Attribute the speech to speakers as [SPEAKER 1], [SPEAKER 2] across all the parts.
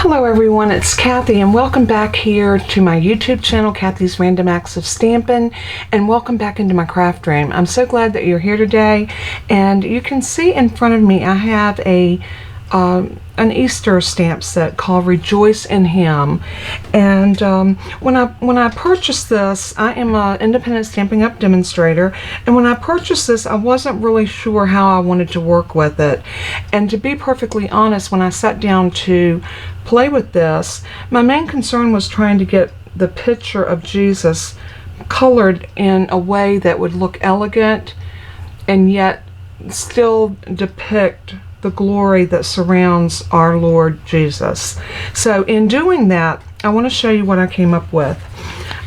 [SPEAKER 1] Hello everyone, it's Kathy and welcome back here to my YouTube channel, Kathy's Random Acts of Stampin', and welcome back into my craft room. I'm so glad that you're here today, and you can see in front of me I have an Easter stamp set called Rejoice in Him. And when I purchased this, I am an independent Stampin' Up! Demonstrator, and when I purchased this I wasn't really sure how I wanted to work with it. And to be perfectly honest, when I sat down to play with this, my main concern was trying to get the picture of Jesus colored in a way that would look elegant and yet still depict the glory that surrounds our Lord Jesus. So in doing that, I want to show you what I came up with.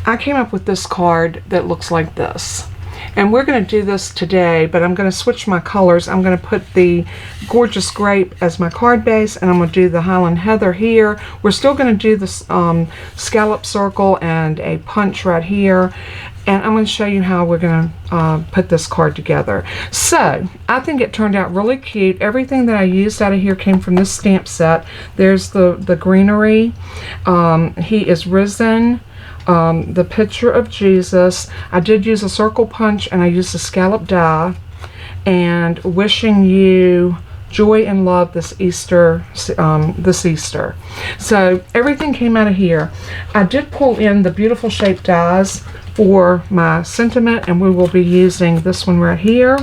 [SPEAKER 1] I came up with this card that looks like this. And we're going to do this today, but I'm going to switch my colors. I'm going to put the Gorgeous Grape as my card base, and I'm going to do the Highland Heather here. We're still going to do this scallop circle and a punch right here. And I'm going to show you how we're going to put this card together. So, I think it turned out really cute. Everything that I used out of here came from this stamp set. There's the greenery. He is risen. The picture of Jesus. I did use a circle punch and I used a scallop die. And wishing you joy and love this Easter. So, everything came out of here. I did pull in the beautiful shaped dies for my sentiment, and we will be using this one right here,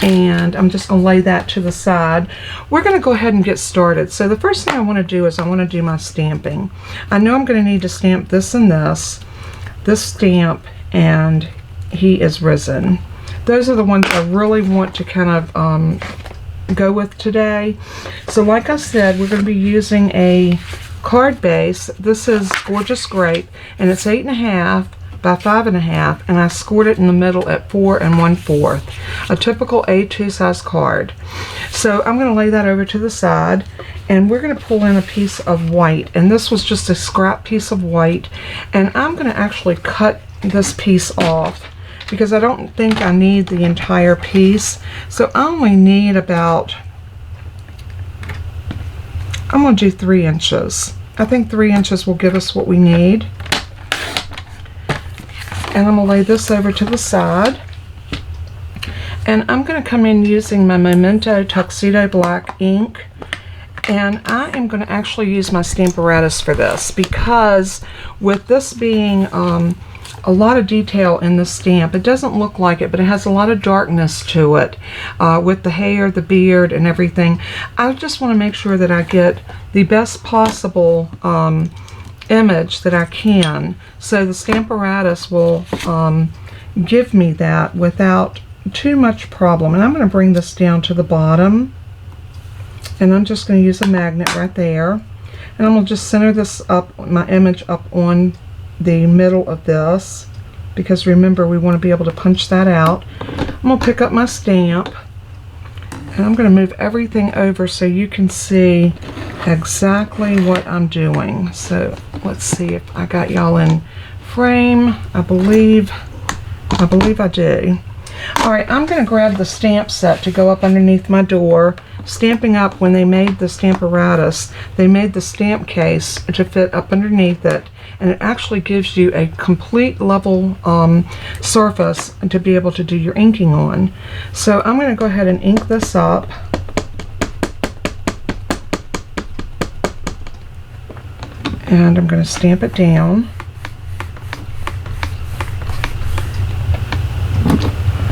[SPEAKER 1] and I'm just going to lay that to the side. We're going to go ahead and get started. So the first thing I want to do is I want to do my stamping. I know I'm going to need to stamp this and this stamp, and He is risen. Those are the ones I really want to kind of go with today. So like I said, we're going to be using a card base. This is Gorgeous Grape, and it's 8.5 by 5.5, and I scored it in the middle at 4 1/4, a typical A2 size card. So I'm going to lay that over to the side, and we're going to pull in a piece of white, and this was just a scrap piece of white, and I'm going to actually cut this piece off because I don't think I need the entire piece. So I only need about, I'm going to do 3 inches. I think 3 inches will give us what we need. And I'm going to lay this over to the side. And I'm going to come in using my Memento Tuxedo Black ink. And I am going to actually use my Stamparatus for this, because with this being a lot of detail in the stamp, it doesn't look like it, but it has a lot of darkness to it with the hair, the beard, and everything. I just want to make sure that I get the best possible image that I can, so the Stamparatus will give me that without too much problem. And I'm going to bring this down to the bottom, and I'm just going to use a magnet right there, and I'm going to just center this up, my image up on the middle of this, because remember, we want to be able to punch that out. I'm going to pick up my stamp, and I'm going to move everything over so you can see exactly what I'm doing. So let's see if I got y'all in frame. I believe I do. Alright, I'm going to grab the stamp set to go up underneath my door. Stampin' Up!, when they made the Stamparatus, they made the stamp case to fit up underneath it, and it actually gives you a complete level surface to be able to do your inking on. So I'm going to go ahead and ink this up. And I'm going to stamp it down.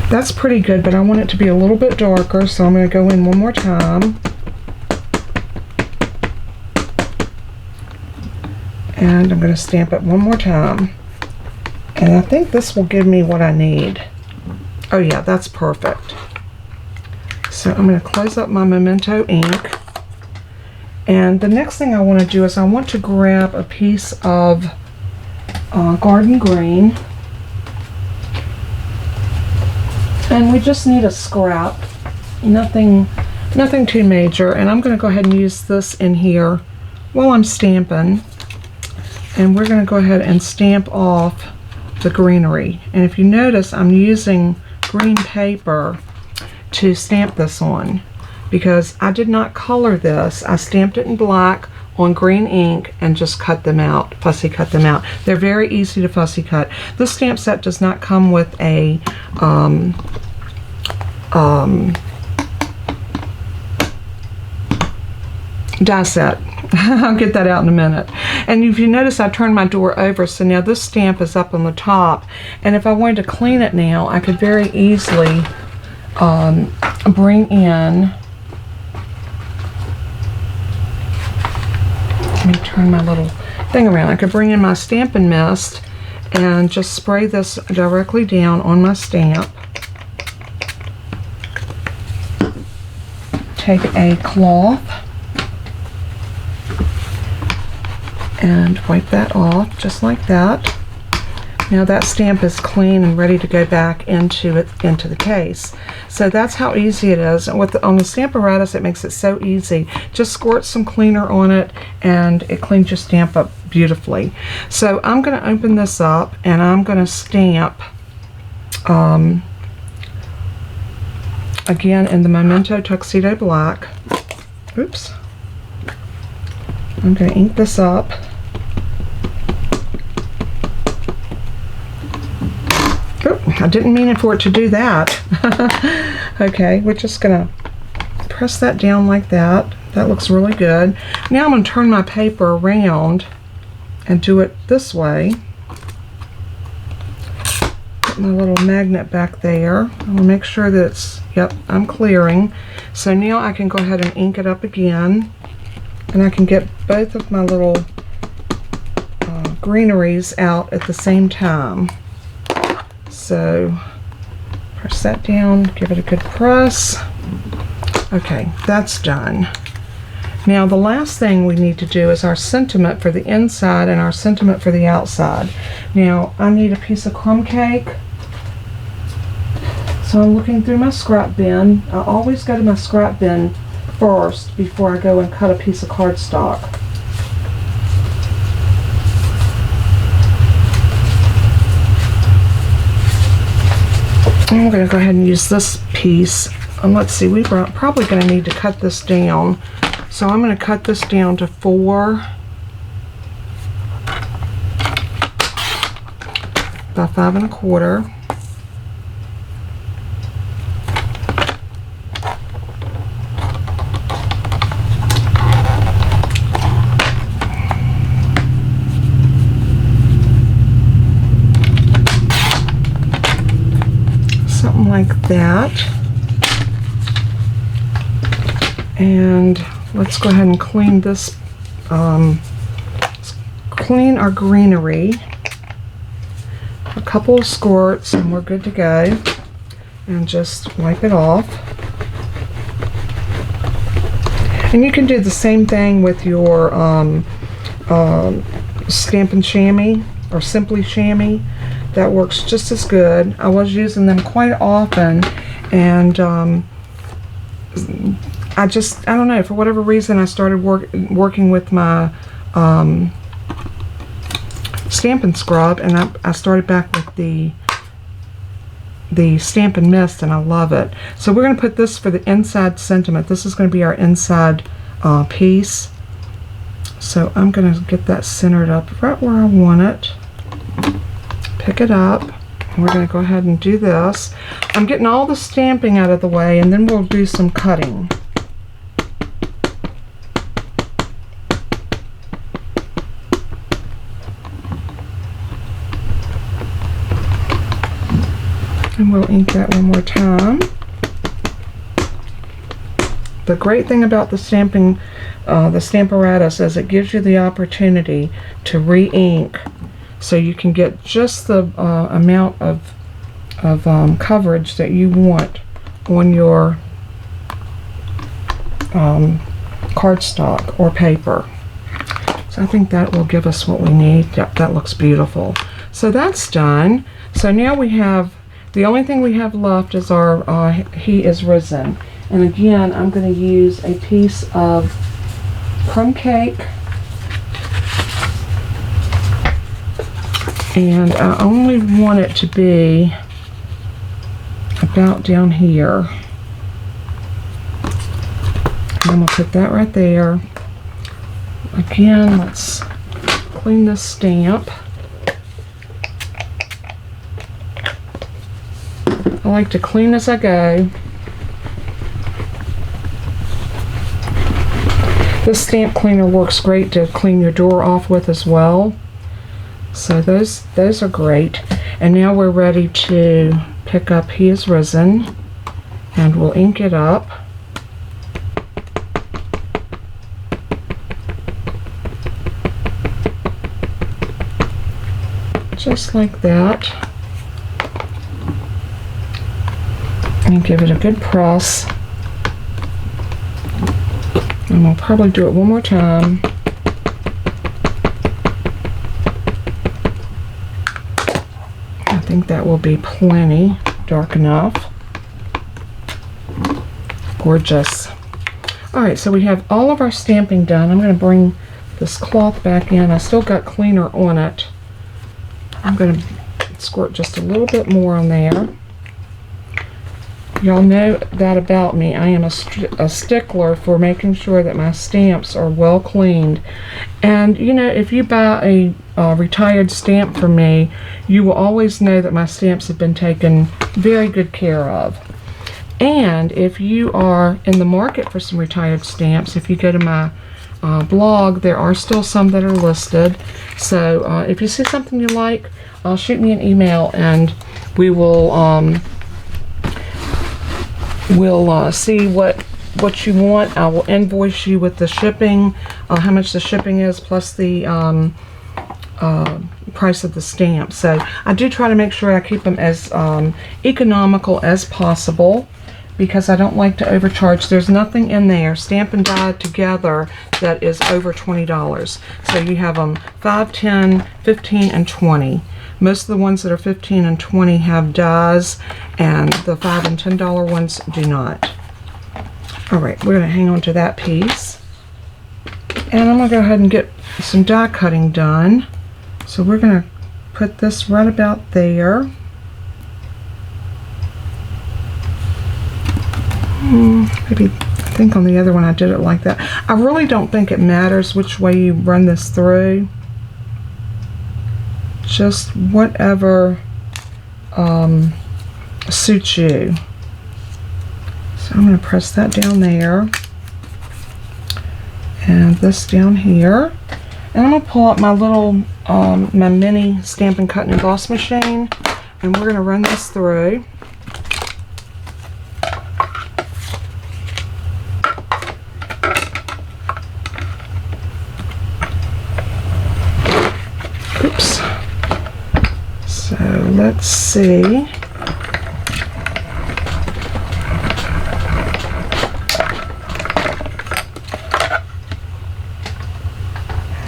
[SPEAKER 1] That's pretty good, but I want it to be a little bit darker, so I'm going to go in one more time. And I'm going to stamp it one more time. And I think this will give me what I need. Oh yeah, that's perfect. So I'm going to close up my Memento ink. And the next thing I want to do is I want to grab a piece of garden green. And we just need a scrap, nothing too major. And I'm going to go ahead and use this in here while I'm stamping. And we're going to go ahead and stamp off the greenery. And if you notice, I'm using green paper to stamp this on. because I did not color this. I stamped it in black on green ink and just cut them out, fussy cut them out. They're very easy to fussy cut. This stamp set does not come with a die set. I'll get that out in a minute. And if you notice, I turned my door over, so now this stamp is up on the top, and if I wanted to clean it now, I could very easily bring in, let me turn my little thing around. I could bring in my Stampin' Mist and just spray this directly down on my stamp. Take a cloth and wipe that off just like that. Now that stamp is clean and ready to go back into the case. So that's how easy it is. And on the Stamparatus, it makes it so easy. Just squirt some cleaner on it and it cleans your stamp up beautifully. So I'm going to open this up and I'm going to stamp again in the Memento Tuxedo Black. Oops. I'm going to ink this up. Oh, I didn't mean for it to do that. Okay, we're just going to press that down like that. That looks really good. Now I'm going to turn my paper around and do it this way. Put my little magnet back there. I'm going to make sure that it's, yep, I'm clearing. So now I can go ahead and ink it up again. And I can get both of my little greeneries out at the same time. So press that down, give it a good press. Okay, that's done. Now the last thing we need to do is our sentiment for the inside and our sentiment for the outside. Now I need a piece of crumb cake. So I'm looking through my scrap bin. I always go to my scrap bin first before I go and cut a piece of cardstock. I'm going to go ahead and use this piece. And let's see, we're probably going to need to cut this down. So I'm going to cut this down to 4 by 5 1/4. Like that. And let's go ahead and clean this, clean our greenery. A couple of squirts and we're good to go. And just wipe it off. And you can do the same thing with your Stampin' Chamois or Simply Chamois. That works just as good. I was using them quite often, and I don't know, for whatever reason I started working with my Stampin' Scrub, and I started back with the Stampin' Mist, and I love it. So we're going to put this for the inside sentiment. This is going to be our inside piece. So I'm going to get that centered up right where I want it. Pick it up, and we're going to go ahead and do this. I'm getting all the stamping out of the way, and then we'll do some cutting. And we'll ink that one more time. The great thing about the stamping, the Stamparatus, is it gives you the opportunity to re-ink, so you can get just the amount of coverage that you want on your cardstock or paper. So I think that will give us what we need. Yep, that looks beautiful. So that's done. So now we have, the only thing we have left is our He Is Risen. And again, I'm going to use a piece of crumb cake. And I only want it to be about down here. I'm going to put that right there. Again, let's clean this stamp. I like to clean as I go. This stamp cleaner works great to clean your door off with as well. So those are great. And now we're ready to pick up He Is Risen, and we'll ink it up. Just like that. And give it a good press. And we'll probably do it one more time. I think that will be plenty, dark enough. Gorgeous. Alright, so we have all of our stamping done. I'm going to bring this cloth back in. I still got cleaner on it. I'm going to squirt just a little bit more on there. Y'all know that about me. I am a stickler for making sure that my stamps are well cleaned. And you know, if you buy a retired stamp from me, you will always know that my stamps have been taken very good care of. And if you are in the market for some retired stamps, if you go to my blog, there are still some that are listed. So if you see something you like, shoot me an email and we will we'll see what you want. I will invoice you with the shipping, how much the shipping is, plus the price of the stamp. So I do try to make sure I keep them as economical as possible, because I don't like to overcharge. There's nothing in there, stamp and die together, that is over $20. So you have them 5, 10, 15, and 20. Most of the ones that are 15 and 20 have dies, and the $5 and $10 ones do not. Alright, we're going to hang on to that piece. And I'm going to go ahead and get some die cutting done. So we're going to put this right about there. Maybe, I think on the other one I did it like that. I really don't think it matters which way you run this through. Just whatever suits you. So I'm going to press that down there, and this down here, and I'm going to pull out my little my mini Stampin' Cut and Emboss machine, and we're going to run this through. Oops. So let's see.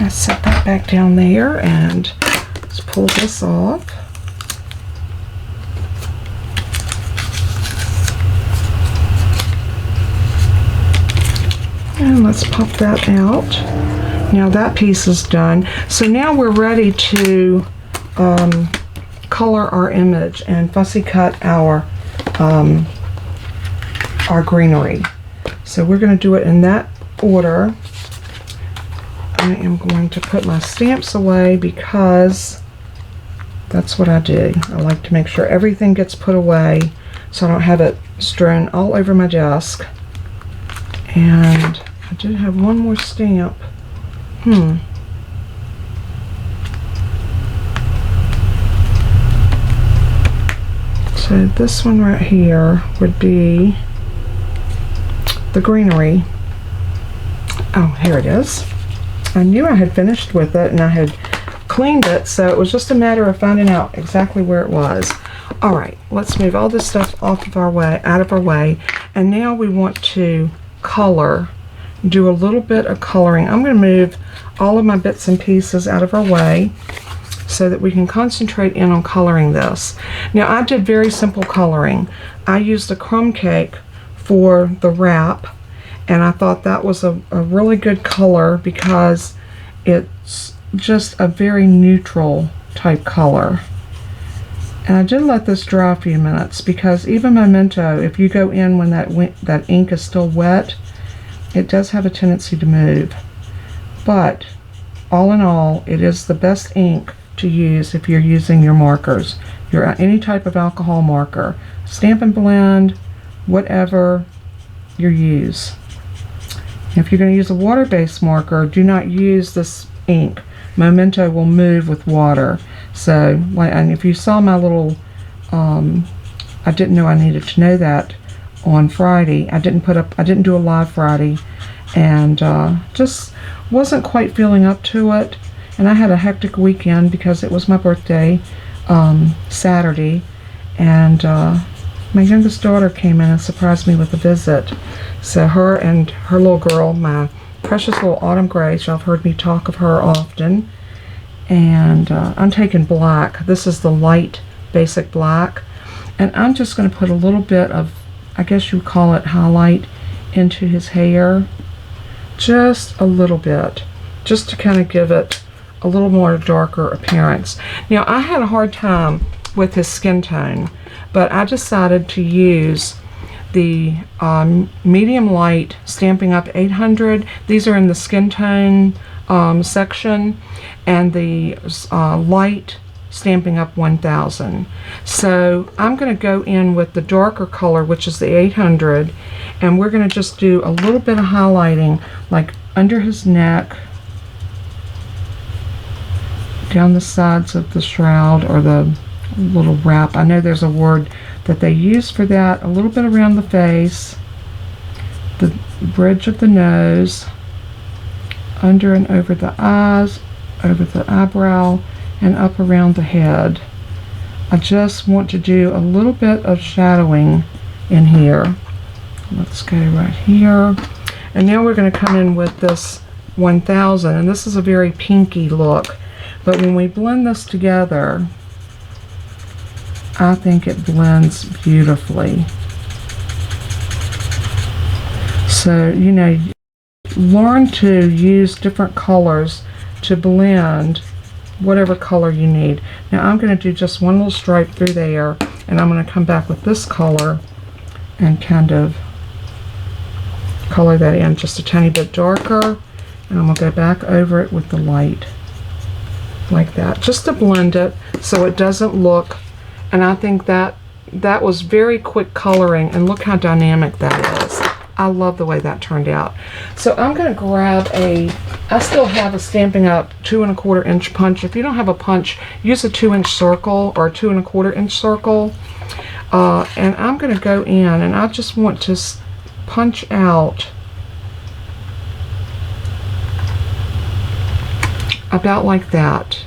[SPEAKER 1] Let's set that back down there, and let's pull this off. And let's pop that out. Now that piece is done. So now we're ready to color our image and fussy cut our greenery. So we're going to do it in that order. I am going to put my stamps away because that's what I do. I like to make sure everything gets put away so I don't have it strewn all over my desk. And I do have one more stamp. So this one right here would be the greenery. Oh, here it is. I knew I had finished with it and I had cleaned it, so it was just a matter of finding out exactly where it was. Alright, let's move all this stuff out of our way, and now we want to color, do a little bit of coloring. I'm going to move all of my bits and pieces out of our way so that we can concentrate in on coloring this. Now I did very simple coloring. I used a crumb cake for the wrap, and I thought that was a really good color because it's just a very neutral type color. And I did let this dry a few minutes because even Memento, if you go in when that ink is still wet, it does have a tendency to move. But all in all, it is the best ink to use if you're using your markers, any type of alcohol marker, Stampin' Blend, whatever you use. If you're going to use a water-based marker, do not use this ink. Memento will move with water. So, and if you saw my little, I didn't know I needed to know that on Friday. I didn't do a live Friday, and just wasn't quite feeling up to it. And I had a hectic weekend because it was my birthday, Saturday, and my youngest daughter came in and surprised me with a visit. So her and her little girl, my precious little Autumn Grace, y'all have heard me talk of her often. And I'm taking black. This is the light basic black. And I'm just going to put a little bit of, I guess you would call it highlight, into his hair. Just a little bit. Just to kind of give it a little more darker appearance. Now, I had a hard time with his skin tone, but I decided to use the medium light Stampin' Up 800. These are in the skin tone section, and the light Stampin' Up 1000. So I'm going to go in with the darker color, which is the 800, and we're going to just do a little bit of highlighting, like under his neck, down the sides of the shroud or the little wrap. I know there's a word that they use for that. A little bit around the face, the bridge of the nose, under and over the eyes, over the eyebrow, and up around the head. I just want to do a little bit of shadowing in here. Let's go right here. And now we're going to come in with this 1000, and this is a very pinky look. But when we blend this together, I think it blends beautifully. So, you know, learn to use different colors to blend whatever color you need. Now I'm going to do just one little stripe through there, and I'm going to come back with this color and kind of color that in just a tiny bit darker, and I'm going to go back over it with the light like that, just to blend it so it doesn't look. And I think that was very quick coloring, and look how dynamic that is. I love the way that turned out. So I'm going to grab I still have a Stampin' Up 2 1/4 inch punch. If you don't have a punch, use a 2-inch circle or a 2 1/4 inch circle. And I'm going to go in, and I just want to punch out about like that.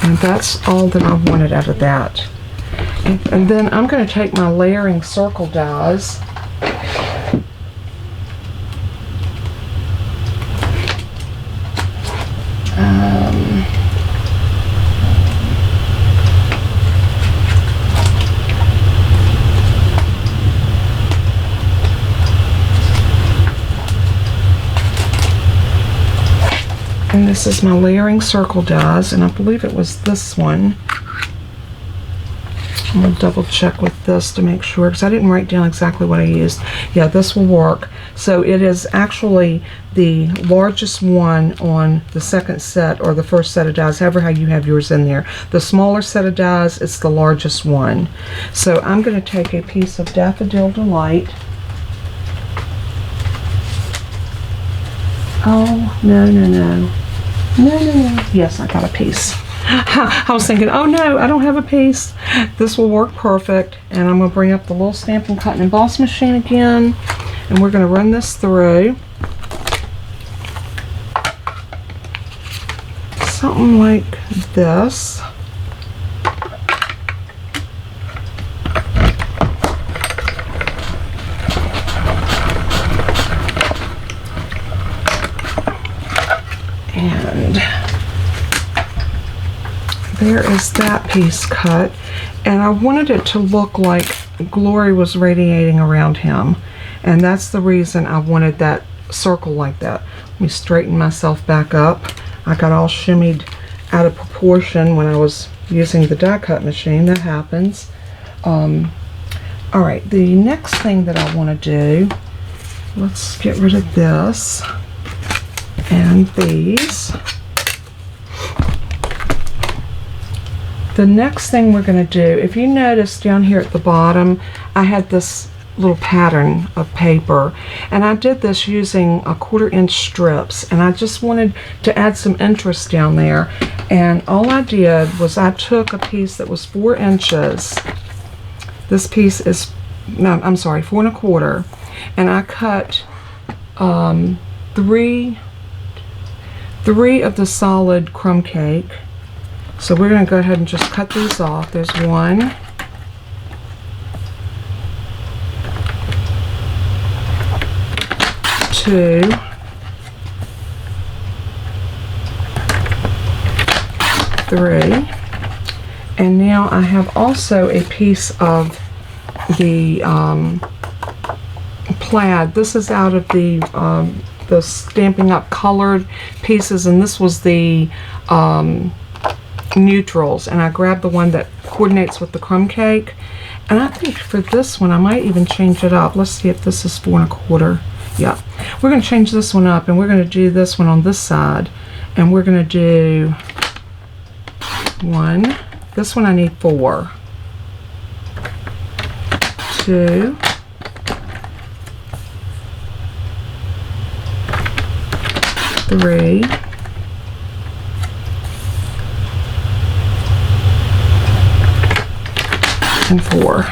[SPEAKER 1] And that's all that I wanted out of that. And then I'm going to take my layering circle dies, and this is my layering circle dies, and I believe it was this one. I'm going to double check with this to make sure, because I didn't write down exactly what I used. Yeah, this will work. So it is actually the largest one on the second set, or the first set of dies, however how you have yours in there. The smaller set of dies, it's the largest one. So I'm going to take a piece of Daffodil Delight. Oh, no. Yes, I got a piece. I was thinking, oh no, I don't have a piece. This will work perfect. And I'm going to bring up the little Stampin' Cut and Emboss machine again, and we're going to run this through. Something like this. And there is that piece cut, and I wanted it to look like glory was radiating around him, and that's the reason I wanted that circle like that. Let me straighten myself back up. I got all shimmied out of proportion when I was using the die cut machine. That happens. All right, the next thing that I want to do, let's get rid of this and these. The next thing we're going to do, if you notice down here at the bottom, I had this little pattern of paper, and I did this using 1/4 inch strips, and I just wanted to add some interest down there. And all I did was I took a piece that was 4 inches. This piece is, no, I'm sorry, 4 1/4, and I cut three of the solid crumb cake. So we're going to go ahead and just cut these off. There's 1, 2, 3, and now I have also a piece of the plaid. This is out of the Stampin' Up! Colored pieces, and this was the neutrals, and I grabbed the one that coordinates with the crumb cake. And I think for this one I might even change it up. Let's see if this is 4 1/4. Yeah, we're going to change this one up, and we're going to do this one on this side, and we're going to do 1. This one I need 4, 2, 3, and 4.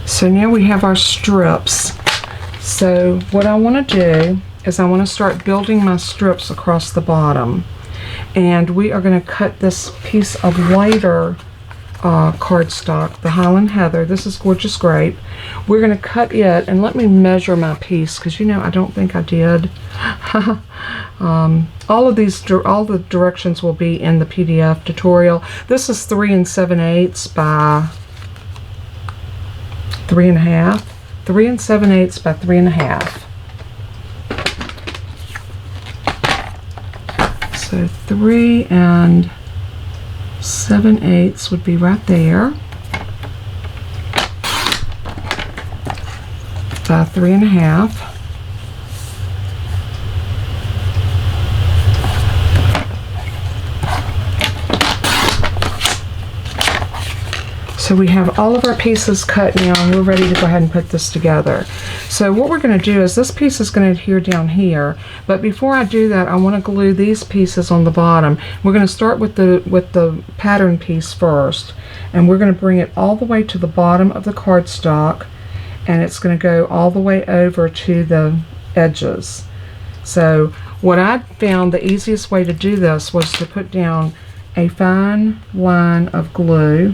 [SPEAKER 1] So now we have our strips. So what I want to do is I want to start building my strips across the bottom, and we are going to cut this piece of lighter cardstock, the Highland Heather. This is Gorgeous Grape. We're going to cut it, and let me measure my piece, because you know I don't think I did. All the directions will be in the PDF tutorial. This is 3 7/8 by 3 1/2. 3 7/8 by 3 1/2. So 3 7/8 would be right there. By 3 1/2. So we have all of our pieces cut now, and we're ready to go ahead and put this together. So what we're going to do is this piece is going to adhere down here, but before I do that I want to glue these pieces on the bottom. We're going to start with the pattern piece first, and we're going to bring it all the way to the bottom of the cardstock, and it's going to go all the way over to the edges. So what I found the easiest way to do this was to put down a fine line of glue,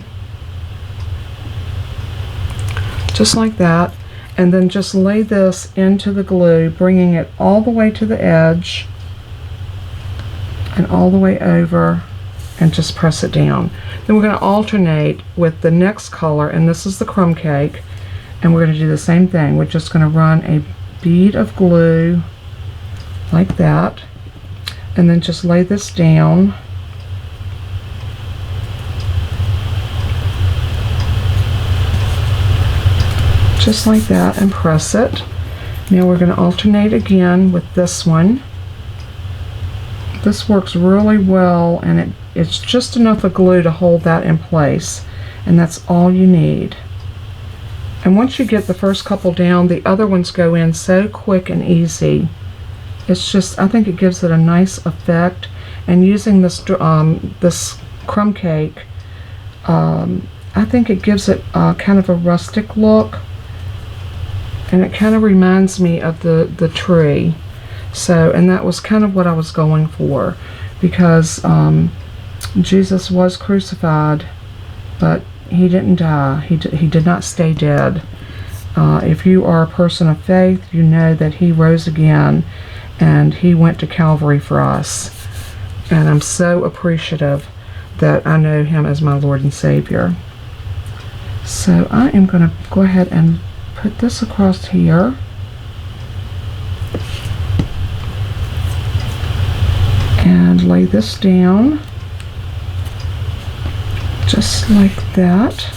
[SPEAKER 1] just like that, and then just lay this into the glue, bringing it all the way to the edge and all the way over, and just press it down. Then we're going to alternate with the next color, and this is the crumb cake, and we're going to do the same thing. We're just going to run a bead of glue like that, and then just lay this down. Just like that, and press it. Now we're going to alternate again with this one. This works really well, and it's just enough of glue to hold that in place, and that's all you need. And once you get the first couple down, the other ones go in so quick and easy. It's just, I think it gives it a nice effect. And using this this crumb cake, I think it gives it kind of a rustic look. And it kind of reminds me of the tree. So, and that was kind of what I was going for, because Jesus was crucified, but he didn't die. He did not stay dead. If you are a person of faith, you know that he rose again, and he went to Calvary for us. And I'm so appreciative that I know him as my Lord and Savior. So I am going to go ahead and put this across here, and lay this down, just like that.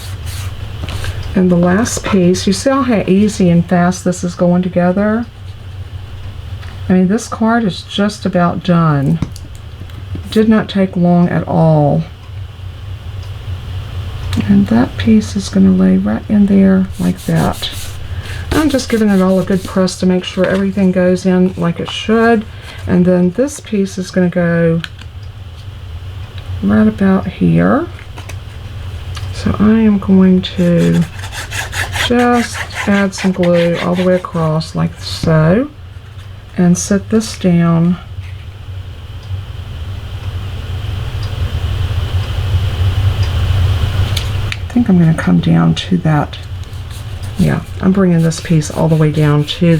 [SPEAKER 1] And the last piece, you see how easy and fast this is going together? I mean, this card is just about done. Did not take long at all. And that piece is going to lay right in there like that. I'm just giving it all a good press to make sure everything goes in like it should. And then this piece is going to go right about here. So I am going to just add some glue all the way across like so, and set this down. I think I'm going to come down to that. Yeah, I'm bringing this piece all the way down to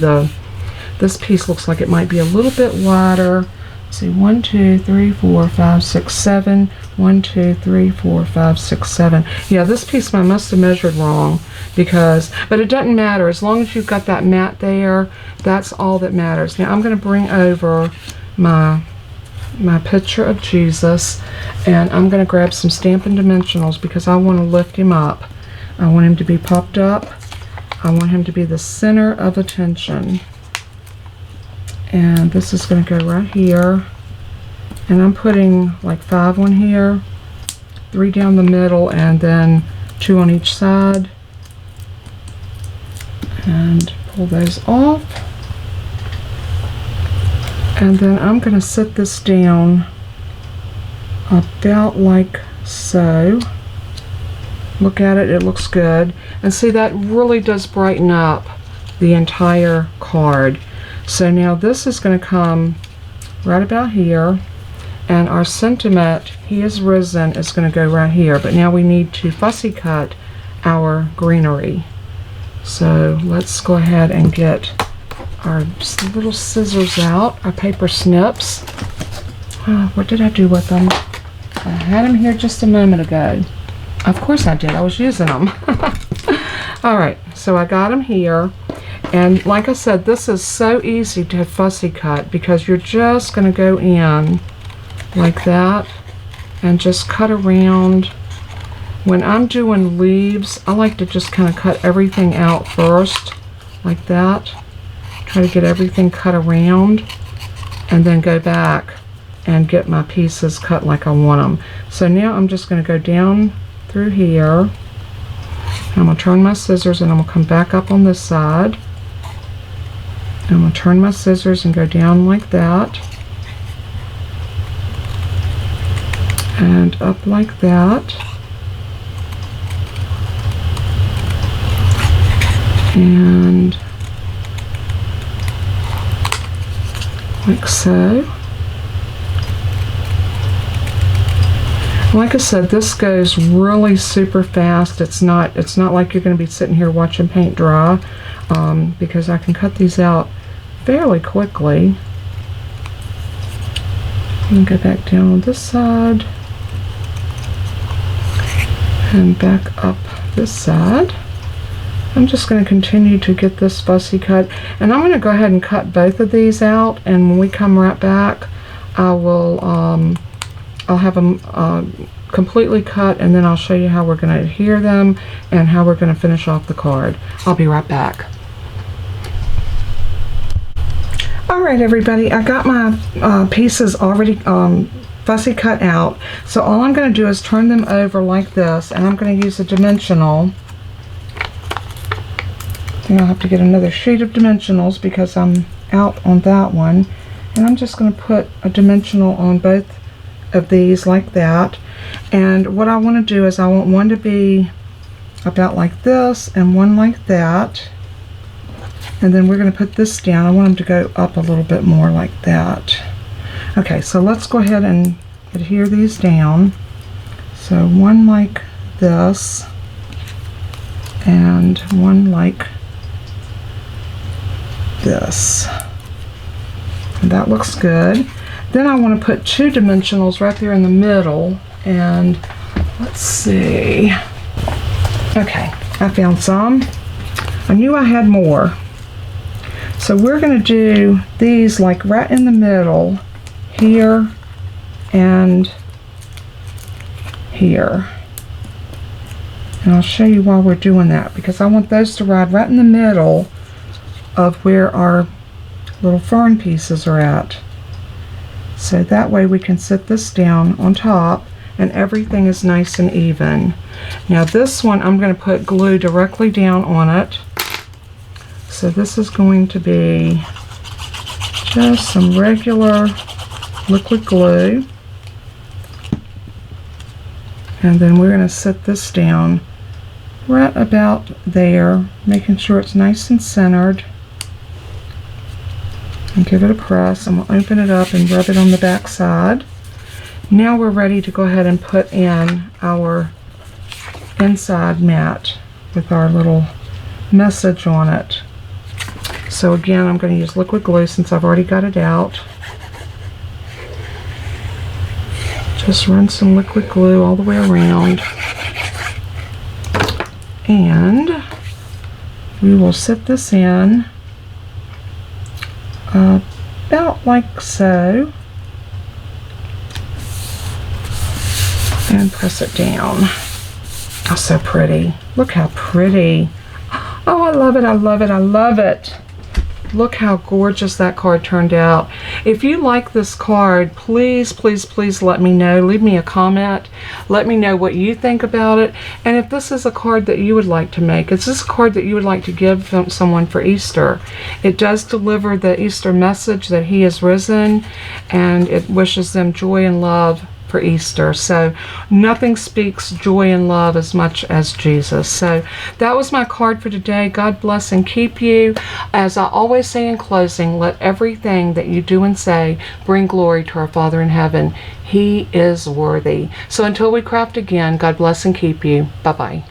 [SPEAKER 1] this piece looks like it might be a little bit wider. Let's see, 1, 2, 3, 4, 5, 6, 7. 1, 2, 3, 4, 5, 6, 7. Yeah, this piece I must have measured wrong but it doesn't matter. As long as you've got that mat there, that's all that matters. Now I'm going to bring over my picture of Jesus, and I'm going to grab some Stampin' Dimensionals because I want to lift him up. I want him to be popped up. I want him to be the center of attention. And this is going to go right here. And I'm putting like 5 on here, 3 down the middle, and then 2 on each side. And pull those off. And then I'm going to set this down about like so. Look at it, it looks good. And see, that really does brighten up the entire card. So now this is going to come right about here. And our sentiment, he is risen, is going to go right here. But now we need to fussy cut our greenery. So let's go ahead and get our little scissors out, our paper snips. Oh, what did I do with them? I had them here just a moment ago. Of course I did, I was using them. Alright, so I got them here. And like I said, this is so easy to fussy cut because you're just going to go in like that and just cut around. When I'm doing leaves, I like to just kind of cut everything out first like that. Try to get everything cut around and then go back and get my pieces cut like I want them. So now I'm just going to go down through here. I'm going to turn my scissors and I'm going to come back up on this side. I'm going to turn my scissors and go down like that. And up like that. And like so. Like I said, this goes really super fast. It's not like you're going to be sitting here watching paint dry, because I can cut these out fairly quickly. And go back down on this side and back up this side. I'm just going to continue to get this fussy cut, and I'm going to go ahead and cut both of these out, and when we come right back I will I'll have them completely cut, and then I'll show you how we're going to adhere them and how we're going to finish off the card. I'll be right back. Alright everybody, I got my pieces already fussy cut out, so all I'm going to do is turn them over like this, and I'm going to use a dimensional. I think I'll have to get another sheet of dimensionals because I'm out on that one, and I'm just going to put a dimensional on both of these like that. And what I want to do is I want one to be about like this and one like that, and then we're going to put this down. I want them to go up a little bit more like that. Okay, so let's go ahead and adhere these down. So one like this and one like this. And that looks good. Then I want to put 2 dimensionals right there in the middle, and let's see. Okay, I found some. I knew I had more. So we're going to do these like right in the middle, here and here. And I'll show you why we're doing that, because I want those to ride right in the middle of where our little fern pieces are at. So that way we can sit this down on top and everything is nice and even. Now this one I'm going to put glue directly down on it. So this is going to be just some regular liquid glue. And then we're going to set this down right about there, making sure it's nice and centered. And give it a press, and we'll open it up and rub it on the back side. Now we're ready to go ahead and put in our inside mat with our little message on it. So again, I'm going to use liquid glue since I've already got it out. Just run some liquid glue all the way around. And we will set this in about like so. And press it down. Oh, so pretty. Look how pretty. Oh, I love it, I love it, I love it. Look how gorgeous that card turned out. If you like this card, please, please, please let me know. Leave me a comment. Let me know what you think about it. And if this is a card that you would like to make, is this a card that you would like to give someone for Easter? It does deliver the Easter message that He is risen, and it wishes them joy and love for Easter. So nothing speaks joy and love as much as Jesus. So that was my card for today. God bless and keep you. As I always say in closing, let everything that you do and say bring glory to our Father in heaven. He is worthy. So until we craft again, God bless and keep you. Bye-bye.